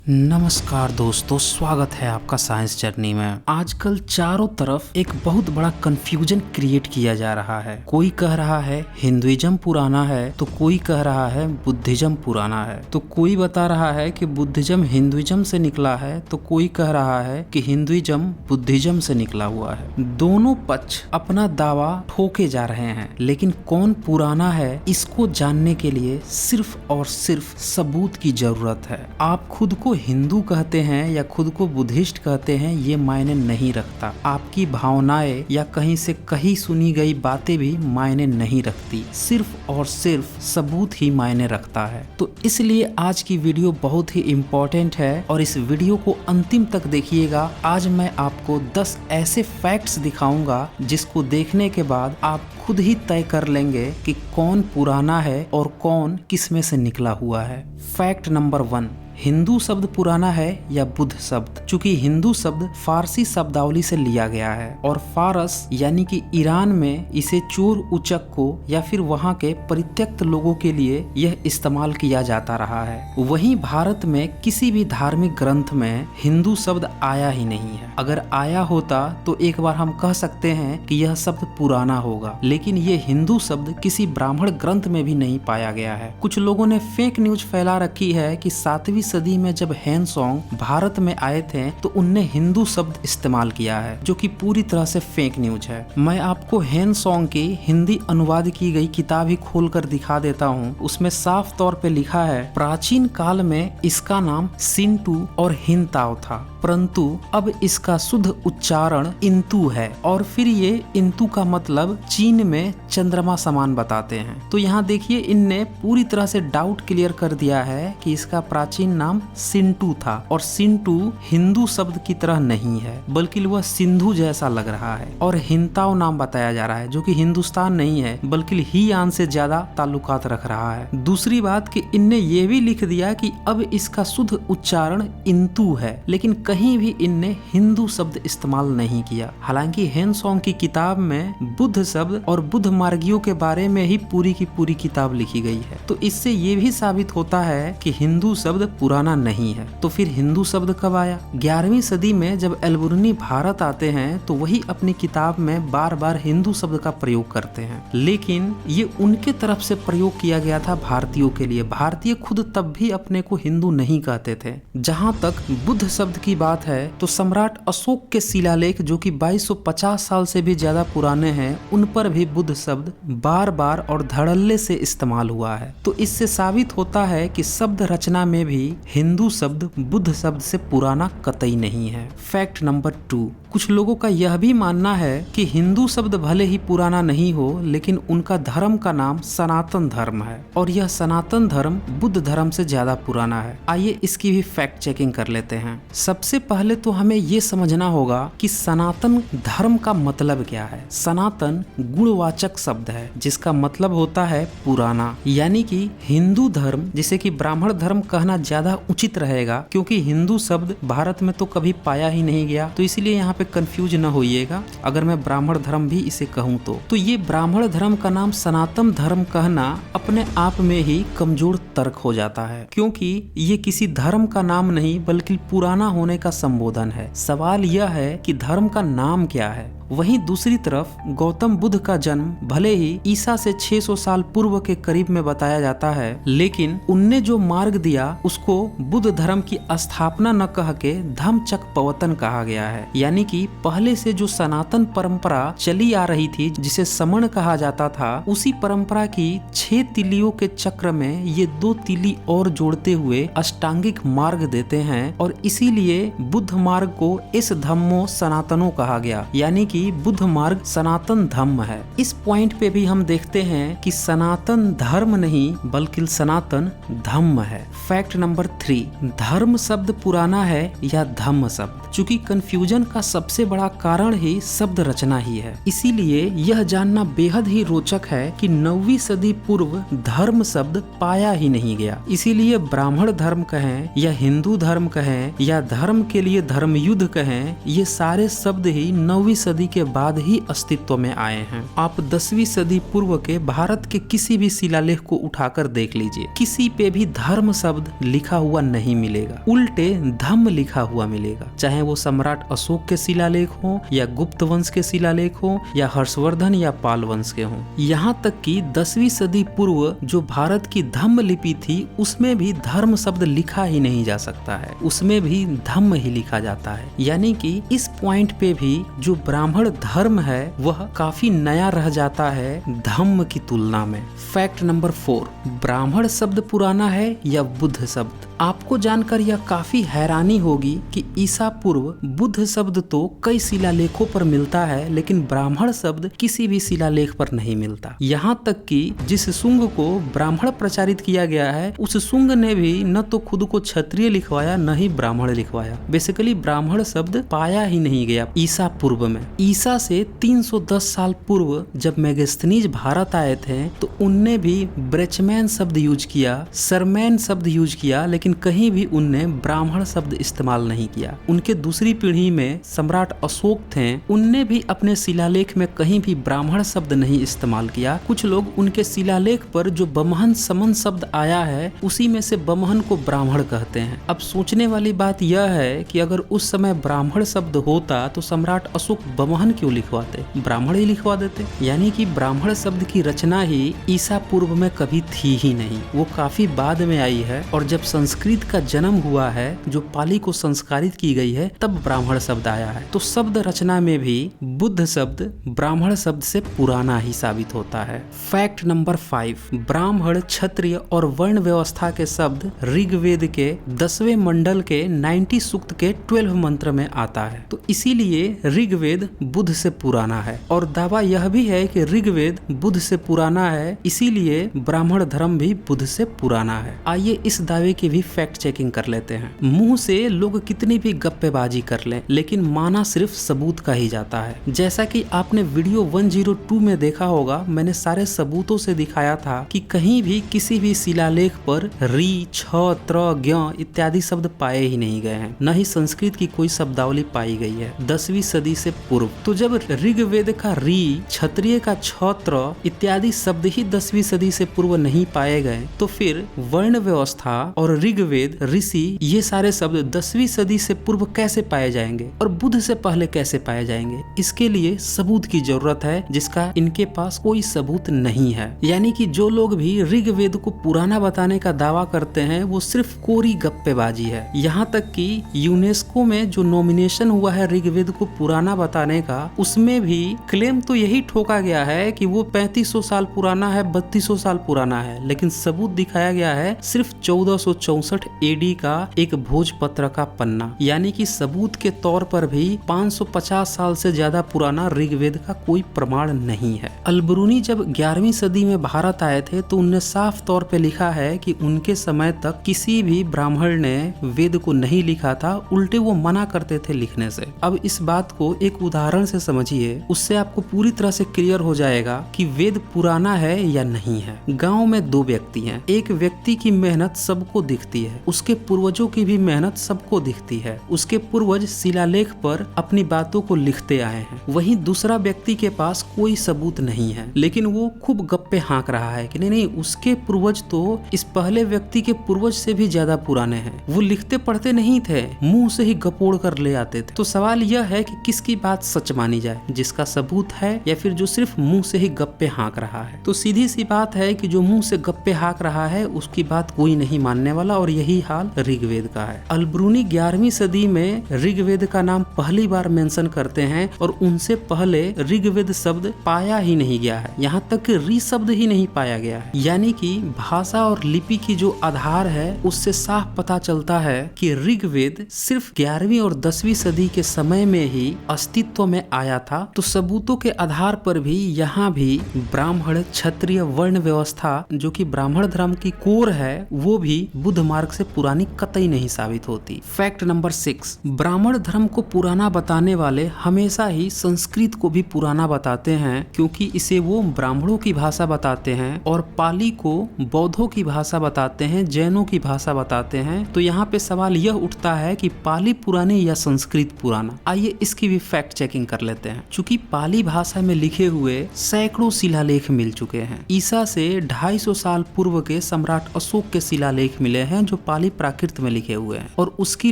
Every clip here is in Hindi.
नमस्कार दोस्तों, स्वागत है आपका साइंस जर्नी में। आजकल चारों तरफ एक बहुत बड़ा कंफ्यूजन क्रिएट किया जा रहा है। कोई कह रहा है हिंदुइज्म पुराना है, तो कोई कह रहा है बुद्धिज्म पुराना है, तो कोई बता रहा है कि बुद्धिज्म हिंदुइज्म से निकला है, तो कोई कह रहा है कि हिंदुइज्म बुद्धिज्म से निकला हुआ है। दोनों पक्ष अपना दावा ठोके जा रहे हैं, लेकिन कौन पुराना है इसको जानने के लिए सिर्फ और सिर्फ सबूत की जरूरत है। आप खुद को हिंदू कहते हैं या खुद को बुद्धिस्ट कहते हैं, ये मायने नहीं रखता। आपकी भावनाएं या कहीं से कहीं सुनी गई बातें भी मायने नहीं रखती। सिर्फ और सिर्फ सबूत ही मायने रखता है। तो इसलिए आज की वीडियो बहुत ही इम्पोर्टेंट है और इस वीडियो को अंतिम तक देखिएगा। आज मैं आपको 10 ऐसे फैक्ट्स दिखाऊंगा जिसको देखने के बाद आप खुद ही तय कर लेंगे कि कौन पुराना है और कौन किसमें से निकला हुआ है। फैक्ट नंबर 1, हिंदू शब्द पुराना है या बुद्ध शब्द? चूंकि हिंदू शब्द फारसी शब्दावली से लिया गया है और फारस यानी कि ईरान में इसे चोर उचक को या फिर वहाँ के परित्यक्त लोगों के लिए यह इस्तेमाल किया जाता रहा है। वहीं भारत में किसी भी धार्मिक ग्रंथ में हिंदू शब्द आया ही नहीं है। अगर आया होता तो एक बार हम कह सकते हैं कि यह शब्द पुराना होगा, लेकिन ये हिंदू शब्द किसी ब्राह्मण ग्रंथ में भी नहीं पाया गया है। कुछ लोगों ने फेक न्यूज फैला रखी है कि 7वीं सदी में जब हैनसोंग भारत में आए थे तो उनने हिंदू शब्द इस्तेमाल किया है, जो कि पूरी तरह से फेक न्यूज है। मैं आपको हैनसोंग की हिंदी अनुवाद की गई किताब ही खोलकर दिखा देता हूँ। उसमें साफ तौर पे लिखा है, प्राचीन काल में इसका नाम सिंटू और हिनताओ था, परंतु अब इसका शुद्ध उच्चारण इंतु है। और फिर ये इंतु का मतलब चीन में चंद्रमा समान बताते हैं। तो यहाँ देखिए, इनने पूरी तरह से डाउट क्लियर कर दिया है कि इसका प्राचीन नाम सिंटू था और सिंटू हिंदू शब्द की तरह नहीं है, बल्कि वह सिंधु जैसा लग रहा है। और हिनताओ नाम बताया जा रहा है, जो कि हिंदुस्तान नहीं है बल्कि हीयान से ज्यादा ताल्लुकात रख रहा है। दूसरी बात कि इनने ये भी लिख दिया कि अब इसका शुद्ध उच्चारण इंतु है, लेकिन कहीं भी इनने हिंदू शब्द इस्तेमाल नहीं किया। हालांकि हैनसोंग की किताब में बुद्ध शब्द और बुद्ध मार्गियों के बारे में ही पूरी की पूरी किताब लिखी गई है। तो इससे ये भी साबित होता है कि हिंदू शब्द पुराना नहीं है। तो फिर हिंदू शब्द कब आया? 11वीं सदी में जब एल्बुर्नी भारत आते हैं तो वही अपनी किताब में बार बार हिंदू शब्द का प्रयोग करते हैं, लेकिन ये उनके तरफ से प्रयोग किया गया था भारतीयों के लिए। भारतीय खुद तब भी अपने को हिंदू नहीं कहते थे। जहाँ तक बुद्ध शब्द की बात है तो सम्राट अशोक के शिलालेख, जो कि 2250 साल से भी ज्यादा पुराने हैं, उन पर भी बुद्ध शब्द बार बार और धड़ल्ले से इस्तेमाल हुआ है। तो इससे साबित होता है कि शब्द रचना में भी हिंदू शब्द बुद्ध शब्द से पुराना कतई नहीं है। फैक्ट नंबर 2, कुछ लोगों का यह भी मानना है कि हिंदू शब्द भले ही पुराना नहीं हो, लेकिन उनका धर्म का नाम सनातन धर्म है और यह सनातन धर्म बुद्ध धर्म से ज्यादा पुराना है। आइए इसकी भी फैक्ट चेकिंग कर लेते हैं। सबसे पहले तो हमें ये समझना होगा कि सनातन धर्म का मतलब क्या है। सनातन गुणवाचक शब्द है जिसका मतलब होता है पुराना, यानी कि हिंदू धर्म, जिसे कि ब्राह्मण धर्म कहना ज्यादा उचित रहेगा, क्योंकि हिंदू शब्द भारत में तो कभी पाया ही नहीं गया। तो इसीलिए यहाँ पे कंफ्यूज न होइएगा अगर मैं ब्राह्मण धर्म भी इसे कहूँ तो ये ब्राह्मण धर्म का नाम सनातन धर्म कहना अपने आप में ही कमजोर तर्क हो जाता है, क्योंकि ये किसी धर्म का नाम नहीं बल्कि पुराना होने का संबोधन है। सवाल यह है कि धर्म का नाम क्या है। वहीं दूसरी तरफ गौतम बुद्ध का जन्म भले ही ईसा से 600 साल पूर्व के करीब में बताया जाता है, लेकिन उनने जो मार्ग दिया उसको बुद्ध धर्म की स्थापना न कह के धम्मचक्र प्रवर्तन कहा गया है। यानी कि पहले से जो सनातन परंपरा चली आ रही थी, जिसे समण कहा जाता था, उसी परंपरा की 6 तिलियों के चक्र में ये 2 तिली और जोड़ते हुए अष्टांगिक मार्ग देते हैं और इसीलिए बुद्ध मार्ग को इस धम्मो सनातनो कहा गया, यानी कि बुद्ध मार्ग सनातन धर्म है। इस पॉइंट पे भी हम देखते हैं कि सनातन धर्म नहीं बल्कि सनातन धम्म है। फैक्ट नंबर 3, धर्म शब्द पुराना है या धम्म शब्द? चूंकि कंफ्यूजन का सबसे बड़ा कारण ही शब्द रचना ही है। इसीलिए यह जानना बेहद ही रोचक है कि 9वीं सदी पूर्व धर्म शब्द पाया ही नहीं गया। इसीलिए ब्राह्मण धर्म कहें या हिंदू धर्म कहें या धर्म के लिए धर्म युद्ध कहें, ये सारे शब्द ही 9वीं सदी के बाद ही अस्तित्व में आए हैं। आप 10वीं सदी पूर्व के भारत के किसी भी शिलालेख को उठाकर देख लीजिए, किसी पे भी धर्म शब्द लिखा हुआ नहीं मिलेगा, उल्टे धम्म लिखा हुआ मिलेगा। चाहे वो सम्राट अशोक के शिलालेख हो या गुप्त वंश के शिलालेख हो या हर्षवर्धन या पाल वंश के हो। यहाँ तक कि 10वीं सदी पूर्व जो भारत की धम्म लिपि थी उसमें भी धर्म शब्द लिखा ही नहीं जा सकता है, उसमें भी धम्म ही लिखा जाता है। यानी कि इस पॉइंट पे भी जो ब्राह्मण धर्म है वह काफी नया रह जाता है धम्म की तुलना में। फैक्ट नंबर 4, ब्राह्मण शब्द पुराना है या बुद्ध शब्द? आपको जानकर यह काफी हैरानी होगी कि ईसा पूर्व बुद्ध शब्द तो कई शिलालेखों पर मिलता है, लेकिन ब्राह्मण शब्द किसी भी शिलालेख पर नहीं मिलता। यहाँ तक कि जिस शुंग को ब्राह्मण प्रचारित किया गया है उस शुंग ने भी न तो खुद को क्षत्रिय लिखवाया न ही ब्राह्मण लिखवाया। बेसिकली ब्राह्मण शब्द पाया ही नहीं गया ईसा पूर्व में। ईसा से 310 साल पूर्व जब मेगास्थनीज भारत आए थे तो उनने भी ब्रेचमैन शब्द यूज किया, सरमैन शब्द यूज किया, लेकिन कहीं भी उनने ब्राह्मण शब्द इस्तेमाल नहीं किया। उनके दूसरी पीढ़ी में सम्राट अशोक थे, उनने भी अपने शिलालेख में कहीं भी ब्राह्मण शब्द नहीं इस्तेमाल किया। कुछ लोग उनके शिलालेख पर जो बमहन समन शब्द आया है उसी में से बमहन को ब्राह्मण कहते हैं। अब सोचने वाली बात यह है कि अगर उस समय ब्राह्मण शब्द होता तो सम्राट अशोक बमहन क्यों लिखवाते, ब्राह्मण ही लिखवा देते। यानी कि ब्राह्मण शब्द की रचना ही ईसा पूर्व में कभी थी ही नहीं, वो काफी बाद में आई है। और जब संस्कृत का जन्म हुआ है, जो पाली को संस्कारित की गई है, तब ब्राह्मण शब्द आया है। तो शब्द रचना में भी बुद्ध शब्द ब्राह्मण शब्द से पुराना ही साबित होता है। फैक्ट नंबर 5, ब्राह्मण, क्षत्रिय और वर्ण व्यवस्था के शब्द ऋग्वेद के 10वें मंडल के 90 सूक्त के 12 मंत्र में आता है। तो इसीलिए ऋग्वेद बुद्ध से पुराना है। और दावा यह भी है कि ऋग्वेद बुद्ध से पुराना है, इसीलिए ब्राह्मण धर्म भी बुद्ध से पुराना है। आइए इस दावे की भी फैक्ट चेकिंग कर लेते हैं। मुंह से लोग कितनी भी गप्पेबाजी कर लें, लेकिन माना सिर्फ सबूत का ही जाता है। जैसा कि आपने वीडियो 102 में देखा होगा, मैंने सारे सबूतों से दिखाया था कि कहीं भी किसी भी शिलालेख पर री, छ, त्र, ज्ञ इत्यादि शब्द पाए ही नहीं गए हैं, न ही संस्कृत की कोई शब्दावली पाई गई है 10वीं सदी से पूर्व। तो जब ऋग्वेद का री, क्षत्रिय का छ, त्र इत्यादि शब्द ही 10वीं सदी से पूर्व नहीं पाए गए, तो फिर वर्ण व्यवस्था और ऋग्वेद, ऋषि ये सारे शब्द 10वीं सदी से पूर्व कैसे पाए जाएंगे और बुद्ध से पहले कैसे पाए जाएंगे? इसके लिए सबूत की जरूरत है, जिसका इनके पास कोई सबूत नहीं है। यानी कि जो लोग भी ऋग्वेद को पुराना बताने का दावा करते हैं वो सिर्फ कोरी गप्पेबाजी है। यहाँ तक कि यूनेस्को में जो नॉमिनेशन हुआ है ऋग्वेद को पुराना बताने का, उसमें भी क्लेम तो यही ठोका गया है कि वो 3500 साल पुराना है, 3200 साल पुराना है, लेकिन सबूत दिखाया गया है सिर्फ 1464 एडी का एक भोजपत्र का पन्ना। यानी कि सबूत के तौर पर भी 550 साल से ज्यादा पुराना ऋग्वेद का कोई प्रमाण नहीं है। अलबरूनी जब 11वीं सदी में भारत आए थे तो उनने साफ तौर पे लिखा है कि उनके समय तक किसी भी ब्राह्मण ने वेद को नहीं लिखा था, उल्टे वो मना करते थे लिखने से। अब इस बात को एक उदाहरण से समझिए, उससे आपको पूरी तरह से क्लियर हो जाएगा कि वेद पुराना है या नहीं है। गाँव में 2 व्यक्ति हैं, एक व्यक्ति की मेहनत सबको दिखती है, उसके पूर्वजों की भी मेहनत सबको दिखती है, उसके पूर्वज शिलालेख पर अपनी बातों को लिखते आए हैं। वहीं दूसरा व्यक्ति के पास कोई सबूत नहीं है, लेकिन वो खूब गप्पे हाँक रहा है कि नहीं उसके पूर्वज तो इस पहले व्यक्ति के पूर्वज से भी ज्यादा पुराने हैं, वो लिखते पढ़ते नहीं थे, मुंह से ही गपोड़ कर ले आते थे। तो सवाल यह है कि किसकी बात सच मानी जाए, जिसका सबूत है या फिर जो सिर्फ मुंह से ही गप्पे हाँक रहा है? तो सीधी सी बात है कि जो मुंह से गप्पे हाँक रहा है उसकी बात कोई नहीं मानने वाला, और यही हाल ऋग्वेद का है। अलबरूनी 11वीं सदी में ऋग्वेद का नाम पहली बार मेंशन करते हैं और उनसे पहले ऋग्वेद शब्द पाया ही नहीं गया है, यहाँ तक कि ऋ शब्द ही नहीं पाया गया है। यानी कि भाषा और लिपि की जो आधार है उससे साफ पता चलता है कि ऋग्वेद सिर्फ 11वीं और 10वीं सदी के समय में ही अस्तित्व में आया था। तो सबूतों के आधार पर भी यहाँ भी ब्राह्मण, क्षत्रिय वर्ण व्यवस्था जो कि ब्राह्मण धर्म की कोर है वो भी बुद्ध मार्ग से पुरानी कतई नहीं साबित होती। फैक्ट नंबर 6, ब्राह्मण धर्म को पुराना बताने वाले हमेशा ही संस्कृत को भी पुराना बताते हैं, क्योंकि इसे वो ब्राह्मणों की भाषा बताते हैं और पाली को बौद्धों की भाषा बताते हैं, जैनों की भाषा बताते हैं। तो यहाँ पे सवाल यह उठता है कि पाली पुरानी या संस्कृत पुराना। आइए इसकी भी फैक्ट चेकिंग कर लेते हैं। चूंकि पाली भाषा में लिखे हुए सैकड़ों शिलालेख मिल चुके हैं। ईसा से 250 साल पूर्व के सम्राट अशोक के शिलालेख मिले हैं जो पाली प्राकृत में लिखे हुए हैं और उसकी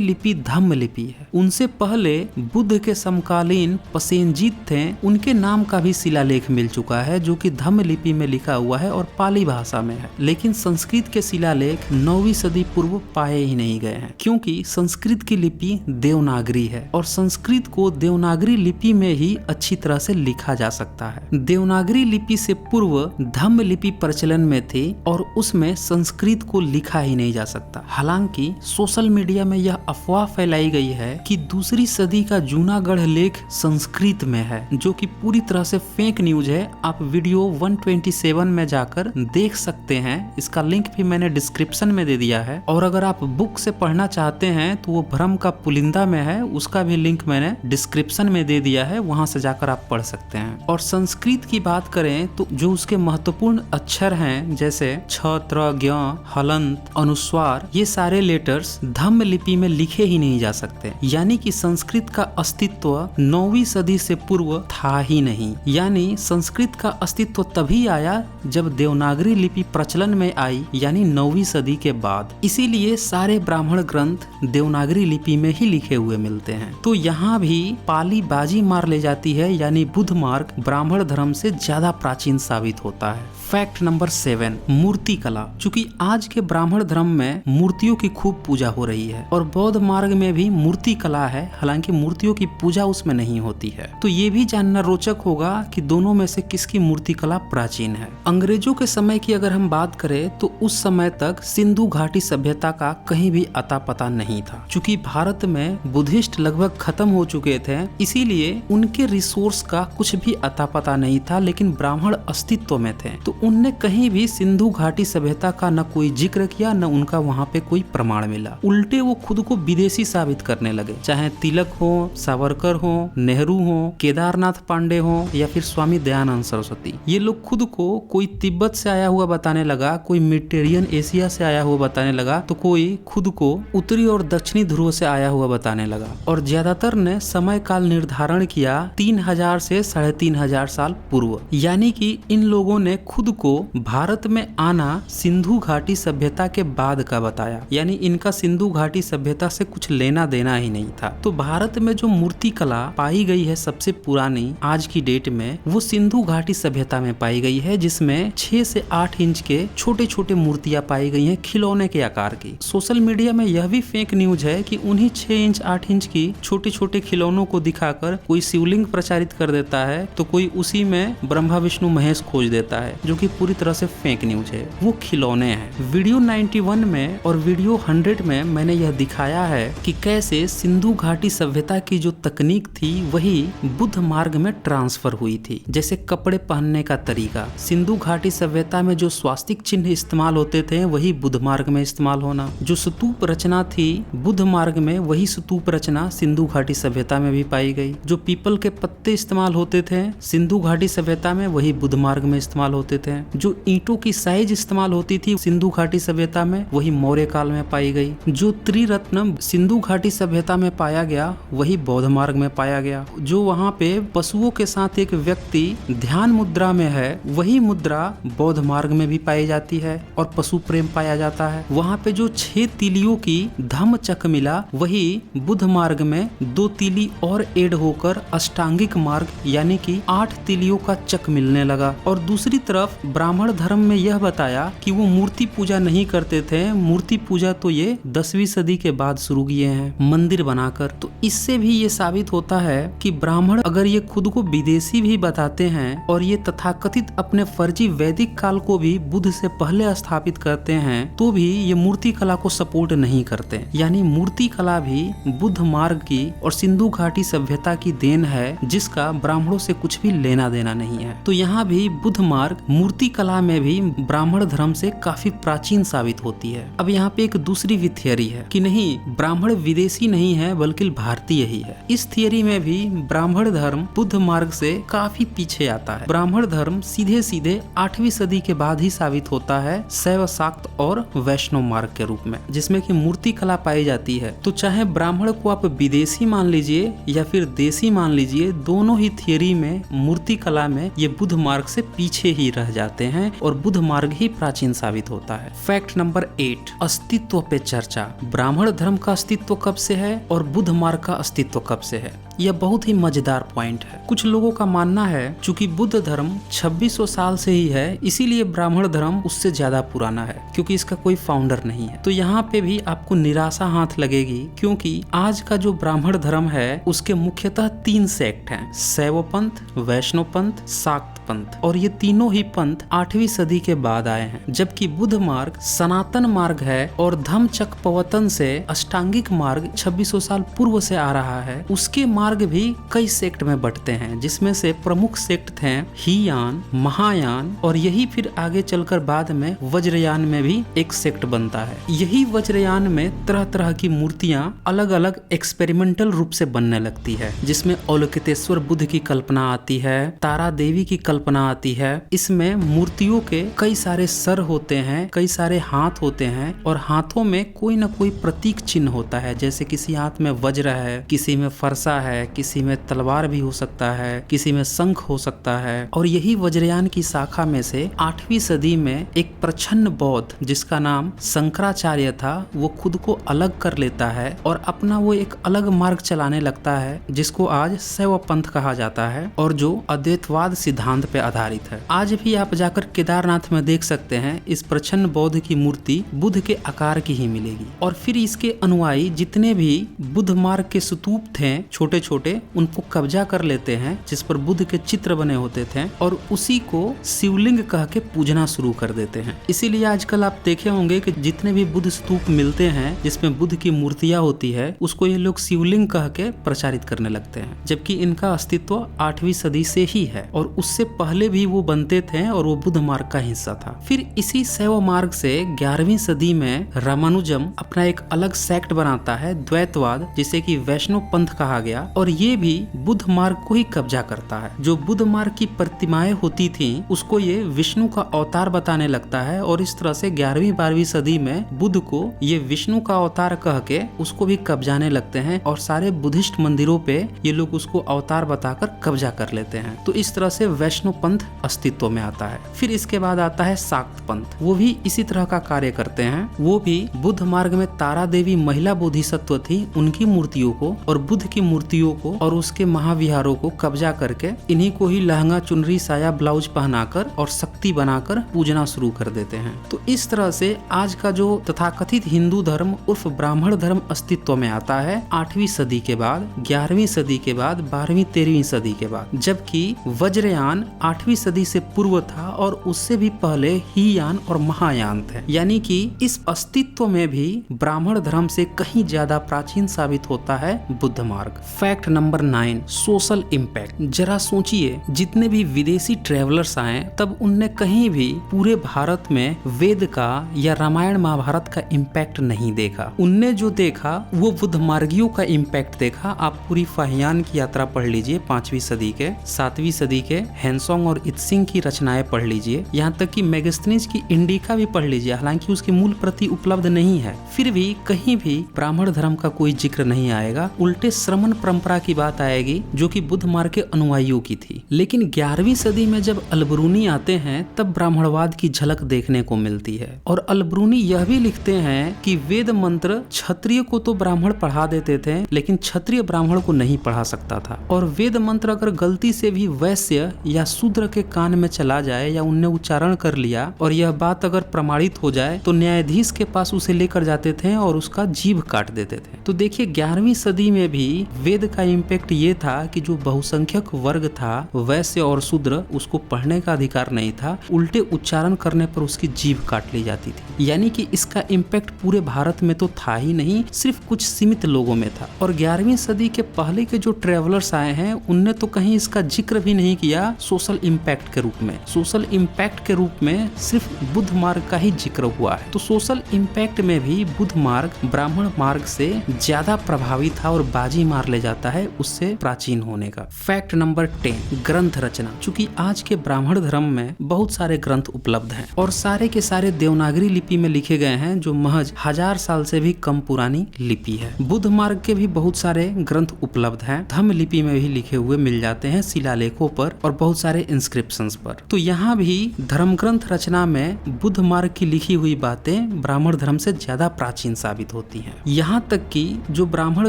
लिपि धम्म लिपि है। उनसे पहले बुद्ध के समकालीन पसेनजीत थे, उनके नाम का भी शिलालेख मिल चुका है जो कि धम्म लिपि में लिखा हुआ है और पाली भाषा में है। लेकिन संस्कृत के शिलालेख 9वीं सदी पूर्व पाए ही नहीं गए हैं, क्योंकि संस्कृत की लिपि देवनागरी है और संस्कृत को देवनागरी लिपि में ही अच्छी तरह से लिखा जा सकता है। देवनागरी लिपि से पूर्व धम्म लिपि प्रचलन में थी और उसमें संस्कृत को लिखा ही नहीं जा सकता। हालांकि सोशल मीडिया में यह अफवाह फैलाई गई है कि दूसरी सदी का जूनागढ़ लेख संस्कृत में है, जो कि पूरी तरह से फेक न्यूज है। आप वीडियो 127 में जाकर देख सकते हैं, इसका लिंक भी मैंने डिस्क्रिप्शन में दे दिया है। और अगर आप बुक से पढ़ना चाहते हैं तो वो भ्रम का पुलिंदा में है, उसका भी लिंक मैंने डिस्क्रिप्शन में दे दिया है, वहां से जाकर आप पढ़ सकते हैं। और संस्कृत की बात करें तो जो उसके महत्वपूर्ण अक्षर हैं जैसे छ, त्र, ज्ञ, हलंत, अनुस्वार, ये सारे लेटर्स धम्म लिपि में लिखे ही नहीं जा सकते। यानी कि संस्कृत का अस्तित्व 9वीं सदी से पूर्व था ही नहीं। यानी संस्कृत का अस्तित्व तभी आया जब देवनागरी लिपि प्रचलन में आई, यानी 9वीं सदी के बाद। इसीलिए सारे ब्राह्मण ग्रंथ देवनागरी लिपि में ही लिखे हुए मिलते हैं। तो यहाँ भी पाली बाजी मार ले जाती है, यानी बुद्ध मार्ग ब्राह्मण धर्म से ज्यादा प्राचीन साबित होता है। फैक्ट नंबर 7, मूर्ति कला। चूंकि आज के ब्राह्मण धर्म में मूर्तियों की खूब पूजा हो रही है और बौद्ध मार्ग में भी मूर्ति कला है, हालांकि मूर्तियों की पूजा उसमें नहीं होती है। तो ये भी जानना रोचक होगा कि दोनों में से किसकी मूर्ति कला प्राचीन है। अंग्रेजों के समय की अगर हम बात करें तो उस समय तक सिंधु घाटी सभ्यता का कहीं भी अता पता नहीं था। चूंकि भारत में बुद्धिस्ट लगभग खत्म हो चुके थे, इसीलिए उनके रिसोर्स का कुछ भी अता पता नहीं था, लेकिन ब्राह्मण अस्तित्व में थे। तो उनने कहीं भी सिंधु घाटी सभ्यता का न कोई जिक्र किया, न उनका वहाँ पे कोई प्रमाण मिला। उल्टे वो खुद को विदेशी साबित करने लगे। चाहे तिलक हो, सावरकर हो, नेहरू हो, केदारनाथ पांडे हो या फिर स्वामी दयानंद सरस्वती, ये लोग खुद को कोई तिब्बत से आया हुआ बताने लगा, कोई मिडिटेरियन एशिया से आया हुआ बताने लगा, तो कोई खुद को उत्तरी और दक्षिणी ध्रुव से आया हुआ बताने लगा। और ज्यादातर ने समय काल निर्धारण किया 3000 से 3500 साल पूर्व। यानी कि इन लोगों ने खुद को भारत में आना सिंधु घाटी सभ्यता के बाद का बताया, यानी इनका सिंधु घाटी सभ्यता से कुछ लेना देना ही नहीं था। तो भारत में जो मूर्ति कला पाई गई है सबसे पुरानी आज की डेट में, वो सिंधु घाटी सभ्यता में पाई गई है, जिसमें 6 से 8 इंच के छोटे छोटे मूर्तियां पाई गई हैं, खिलौने के आकार की। सोशल मीडिया में यह भी फेक न्यूज है कि उन्हीं 6 इंच 8 इंच की छोटे छोटे खिलौनों को दिखाकर कोई शिवलिंग प्रचारित कर देता है, तो कोई उसी में ब्रह्मा विष्णु महेश खोज देता है, जो कि पूरी तरह से फेक न्यूज है। वो खिलौने हैं। वीडियो 91 में और वीडियो 100 में मैंने यह दिखाया है कि कैसे सिंधु घाटी सभ्यता की जो तकनीक थी वही बुद्ध मार्ग में ट्रांसफर हुई थी। जैसे कपड़े पहनने का तरीका, सिंधु घाटी सभ्यता में जो स्वास्तिक चिन्ह इस्तेमाल होते थे वही बुद्ध मार्ग में इस्तेमाल होना, जो स्तूप रचना थी बुद्ध मार्ग में वही स्तूप रचना सिंधु घाटी सभ्यता में भी पाई गई। जो पीपल के पत्ते इस्तेमाल होते थे सिंधु घाटी सभ्यता में वही बुद्ध मार्ग में इस्तेमाल होते थे। जो ईंटों की साइज इस्तेमाल होती थी सिंधु घाटी सभ्यता में वही मौर्य काल में पाई गई। जो त्रिरत्न सिंधु घाटी सभ्यता में पाया गया वही बौद्ध मार्ग में पाया गया। जो वहाँ पे पशुओं के साथ एक व्यक्ति ध्यान मुद्रा में है वही मुद्रा बौद्ध मार्ग में भी पाई जाती है और पशु प्रेम पाया जाता है। वहाँ पे जो 6 तीलियों की धम्म चक्र मिला वही बुद्ध मार्ग में 2 तीली और ऐड होकर अष्टांगिक मार्ग यानी कि 8 तीलियों का चक्र मिलने लगा। और दूसरी तरफ ब्राह्मण धर्म में यह बताया कि वो मूर्ति पूजा नहीं करते थे। मूर्ति पूजा तो ये 10वीं सदी के बाद शुरू किए हैं मंदिर बनाकर। तो इससे भी ये साबित होता है कि ब्राह्मण अगर ये खुद को विदेशी भी बताते हैं और ये तथाकथित अपने फर्जी वैदिक काल को भी बुद्ध से पहले स्थापित करते हैं तो भी ये मूर्ति कला को सपोर्ट नहीं करते। यानी मूर्ति कला भी बुद्ध मार्ग की और सिंधु घाटी सभ्यता की देन है जिसका ब्राह्मणों से कुछ भी लेना देना नहीं है। तो यहाँ भी बुद्ध मार्ग मूर्ति कला में भी ब्राह्मण धर्म से काफी प्राचीन साबित होती है। अब यहाँ पे एक दूसरी भी थियरी है कि नहीं, ब्राह्मण विदेशी नहीं है बल्कि भारतीय ही है। इस थियरी में भी ब्राह्मण धर्म बुद्ध मार्ग से काफी पीछे आता है। ब्राह्मण धर्म सीधे सीधे 8वीं सदी के बाद ही साबित होता है शैव, शाक्त और वैष्णव मार्ग के रूप में, जिसमें कि मूर्ति कला पाई जाती है। तो चाहे ब्राह्मण को आप विदेशी मान लीजिए या फिर देशी मान लीजिए, दोनों ही थियरी में मूर्ति कला में ये बुद्ध मार्ग से पीछे ही रह जाते हैं और बुद्ध मार्ग ही प्राचीन साबित होता है। फैक्ट नंबर 8, अस्तित्व पे चर्चा। ब्राह्मण धर्म का अस्तित्व कब से है और बुद्ध मार्ग का अस्तित्व कब से है? यह बहुत ही मजेदार पॉइंट है। कुछ लोगों का मानना है चूंकि बुद्ध धर्म 2600 साल से ही है, इसीलिए ब्राह्मण धर्म उससे ज्यादा पुराना है, क्योंकि इसका कोई फाउंडर नहीं है। तो यहाँ पे भी आपको निराशा हाथ लगेगी, क्योंकि आज का जो ब्राह्मण धर्म है उसके मुख्यतः 3 सेक्ट हैं, शैव पंथ, वैष्णव पंथ, शाक्त पंथ, और ये तीनों ही पंथ 8वीं सदी के बाद आए हैं। जबकि बुद्ध मार्ग सनातन मार्ग है और धम्मचक्कपवतन से अष्टांगिक मार्ग 2600 साल पूर्व से आ रहा है। उसके मार्ग भी कई सेक्ट में बंटते हैं, जिसमें से प्रमुख सेक्ट थे हीयान, महायान, और यही फिर आगे चलकर बाद में वज्रयान में भी एक सेक्ट बनता है। यही वज्रयान में तरह तरह की मूर्तियां अलग अलग एक्सपेरिमेंटल रूप से बनने लगती है, जिसमें अवलोकितेश्वर बुद्ध की कल्पना आती है, तारा देवी की कल्पना आती है। इसमें मूर्तियों के कई सारे सर होते हैं, कई सारे हाथ होते हैं, और हाथों में कोई न कोई प्रतीक चिन्ह होता है, जैसे किसी हाथ में वज्र है, किसी में फरसा है, किसी में तलवार भी हो सकता है, किसी में शंख हो सकता है। और यही वज्रयान की शाखा में से 8वीं सदी में एक प्रछन्न बौद्ध जिसका नाम शंकराचार्य था, वो खुद को अलग कर लेता है और अपना वो एक अलग मार्ग चलाने लगता है, जिसको आज शैव पंथ कहा जाता है और जो अद्वैतवाद सिद्धांत पे आधारित है। आज भी आप जाकर केदारनाथ में देख सकते हैं, इस प्रछन्न बौद्ध की मूर्ति बुद्ध के आकार की ही मिलेगी। और फिर इसके अनुयायी जितने भी बुद्ध मार्ग के स्तूप थे छोटे छोटे, उनको कब्जा कर लेते हैं, जिस पर बुद्ध के चित्र बने होते थे, और उसी को शिवलिंग कह के पूजना शुरू कर देते हैं। इसीलिए आजकल आप देखे होंगे कि जितने भी बुद्ध स्तूप मिलते हैं जिसमें बुद्ध की मूर्तियां होती है, उसको ये लोग शिवलिंग कह के प्रचारित करने लगते हैं, जबकि इनका अस्तित्व 8वीं सदी से ही है और उससे पहले भी वो बनते थे और वो बुद्ध मार्ग का हिस्सा था। फिर इसी शैव मार्ग से 11वीं सदी में रामानुजम अपना एक अलग सेक्ट बनाता है, द्वैतवाद, जिसे कि वैष्णव पंथ कहा गया, और ये भी बुद्ध मार्ग को ही कब्जा करता है। जो बुद्ध मार्ग की प्रतिमाएं होती थीं, उसको ये विष्णु का अवतार बताने लगता है, और इस तरह से 11वीं 12वीं सदी में बुद्ध को ये विष्णु का अवतार कह के उसको भी कब्जाने लगते हैं, और सारे बुद्धिस्ट मंदिरों पे ये लोग उसको अवतार बताकर कब्जा कर लेते हैं। तो इस तरह से वैष्णव पंथ अस्तित्व में आता है। फिर इसके बाद आता है शाक्त पंथ, वो भी इसी तरह का कार्य करते हैं। वो भी बुद्ध मार्ग में तारा देवी महिला बोधिसत्व थी, उनकी मूर्तियों को और बुद्ध की मूर्तियों को और उसके महाविहारों को कब्जा करके इन्हीं को ही लहंगा, चुनरी, साया, ब्लाउज पहनाकर और शक्ति बनाकर पूजना शुरू कर देते हैं। तो इस तरह से आज का जो तथाकथित हिंदू धर्म उर्फ ब्राह्मण धर्म अस्तित्व में आता है 8वीं सदी के बाद, 11वीं सदी के बाद, 12वीं 13वीं सदी के बाद, जबकि वज्रयान 8वीं सदी से पूर्व था और उससे भी पहले हीयान और महायान थे। यानी कि इस अस्तित्व में भी ब्राह्मण धर्म से कहीं ज्यादा प्राचीन साबित होता है बुद्ध मार्ग। Fact number 9, social impact. जरा सोचिए, जितने भी विदेशी ट्रेवलर्स आए तब उनने कहीं भी पूरे भारत में वेद का या रामायण महाभारत का इम्पैक्ट नहीं देखा। उनने जो देखा वो बुद्ध मार्गियों का इम्पैक्ट देखा। आप पूरी फाहियान की यात्रा पढ़ लीजिए 5वीं सदी के, 7वीं सदी के हैंसोंग और इत्सिंग की रचनाएं पढ़ लीजिए, यहाँ तक कि मैगस्थनीज की इंडिका भी पढ़ लीजिए, हालांकि उसकी मूल प्रति उपलब्ध नहीं है। फिर भी कहीं भी ब्राह्मण धर्म का कोई जिक्र नहीं आएगा, उल्टे श्रमण परंपरा की बात आएगी जो कि बुद्ध मार्ग के अनुयायियों की थी। लेकिन 11वीं सदी में जब अलबरूनी आते हैं तब ब्राह्मणवाद की झलक देखने को मिलती है। और अलबरूनी यह भी लिखते हैं कि वेद मंत्र क्षत्रिय को तो ब्राह्मण पढ़ा देते थे, लेकिन क्षत्रिय ब्राह्मण को नहीं पढ़ा सकता था। और वेद मंत्र अगर गलती से भी वैश्य या शूद्र के कान में चला जाए या उनने उच्चारण कर लिया और यह बात अगर प्रमाणित हो जाए तो न्यायाधीश के पास उसे लेकर जाते थे और उसका जीभ काट देते थे। तो देखिए 11वीं सदी में भी वेद का इम्पैक्ट ये था कि जो बहुसंख्यक वर्ग था वैश्य और शूद्र, उसको पढ़ने का अधिकार नहीं था, उल्टे उच्चारण करने पर उसकी जीभ काट ली जाती थी। यानी कि इसका इम्पैक्ट पूरे भारत में तो था ही नहीं, सिर्फ कुछ सीमित लोगों में था। और 11वीं सदी के पहले के जो ट्रेवलर्स आए हैं उनने तो कहीं इसका जिक्र भी नहीं किया। सोशल इम्पैक्ट के रूप में। सोशल इम्पैक्ट के रूप में सिर्फ बुद्ध मार्ग का ही जिक्र हुआ है। तो सोशल इम्पैक्ट में भी बुद्ध मार्ग ब्राह्मण मार्ग से ज्यादा प्रभावी था और बाजी मार ले जाता है उससे प्राचीन होने का। फैक्ट नंबर 10, ग्रंथ रचना। चूंकि आज के ब्राह्मण धर्म में बहुत सारे ग्रंथ उपलब्ध हैं और सारे के सारे देवनागरी लिपि में लिखे गए हैं, जो महज 1000 साल से भी कम पुरानी लिपि है। बुद्ध मार्ग के भी बहुत सारे ग्रंथ उपलब्ध हैं, धम्म लिपि में भी लिखे हुए मिल जाते हैं शिलालेखों पर और बहुत सारे इंस्क्रिप्शंस पर। तो यहाँ भी धर्म ग्रंथ रचना में बुद्ध मार्ग की लिखी हुई बातें ब्राह्मण धर्म से ज्यादा प्राचीन साबित होती हैं। यहाँ तक कि जो ब्राह्मण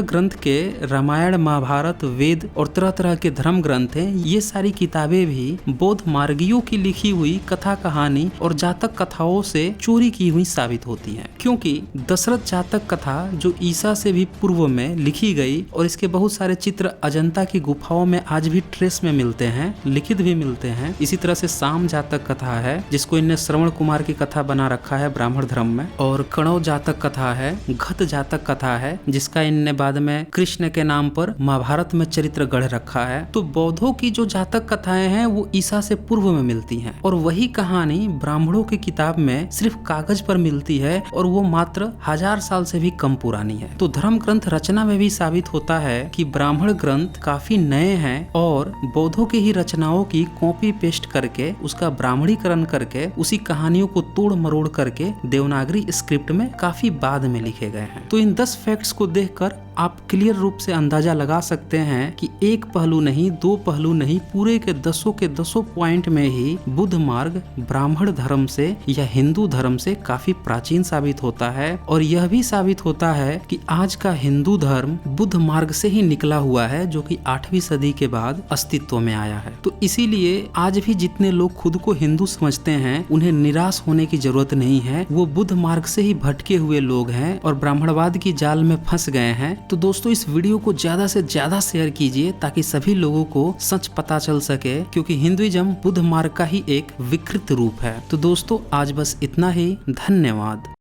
ग्रंथ के रामायण, महाभारत, वेद और तरह तरह के धर्म ग्रंथ हैं, ये सारी किताबें भी बौद्ध मार्गियों की लिखी हुई कथा कहानी और जातक कथाओं से चोरी की हुई साबित होती हैं। क्योंकि दशरथ जातक कथा जो ईसा से भी पूर्व में लिखी गई और इसके बहुत सारे चित्र अजंता की गुफाओं में आज भी ट्रेस में मिलते हैं, लिखित भी मिलते हैं। इसी तरह से साम जातक कथा है जिसको इनने श्रवण कुमार की कथा बना रखा है ब्राह्मण धर्म में, और कणव जातक कथा है, घत जातक कथा है जिसका इनने बाद में कृष्ण के नाम पर महाभारत में चरित्र गढ़ रखा है। तो बौद्धों की जो जातक कथाएं हैं वो ईसा से पूर्व में मिलती हैं और वही कहानी ब्राह्मणों की किताब में सिर्फ कागज पर मिलती है और वो मात्र 1000 साल से भी कम पुरानी है। तो धर्म ग्रंथ रचना में भी साबित होता है कि ब्राह्मण ग्रंथ काफी नए हैं और बौद्धों की ही रचनाओं की कॉपी पेस्ट करके उसका ब्राह्मणीकरण करके उसी कहानियों को तोड़ मरोड़ करके देवनागरी स्क्रिप्ट में काफी बाद में लिखे गए हैं। तो इन 10 फैक्ट्स को देखकर आप क्लियर रूप से अंदाजा लगा सकते हैं कि एक पहलू नहीं, 2 पहलू नहीं, पूरे के 10 पॉइंट में ही बुद्ध मार्ग ब्राह्मण धर्म से या हिंदू धर्म से काफी प्राचीन साबित होता है। और यह भी साबित होता है कि आज का हिंदू धर्म बुद्ध मार्ग से ही निकला हुआ है, जो कि 8वीं सदी के बाद अस्तित्व में आया है। तो इसीलिए आज भी जितने लोग खुद को हिंदू समझते हैं उन्हें निराश होने की जरूरत नहीं है। वो बुद्ध मार्ग से ही भटके हुए लोग हैं और ब्राह्मणवाद की जाल में फंस गए हैं। तो दोस्तों इस वीडियो को ज्यादा से ज्यादा शेयर कीजिए ताकि सभी लोगों को सच पता चल सके, क्योंकि हिंदुइज्म बुद्ध मार्ग का ही एक विकृत रूप है। तो दोस्तों आज बस इतना ही, धन्यवाद।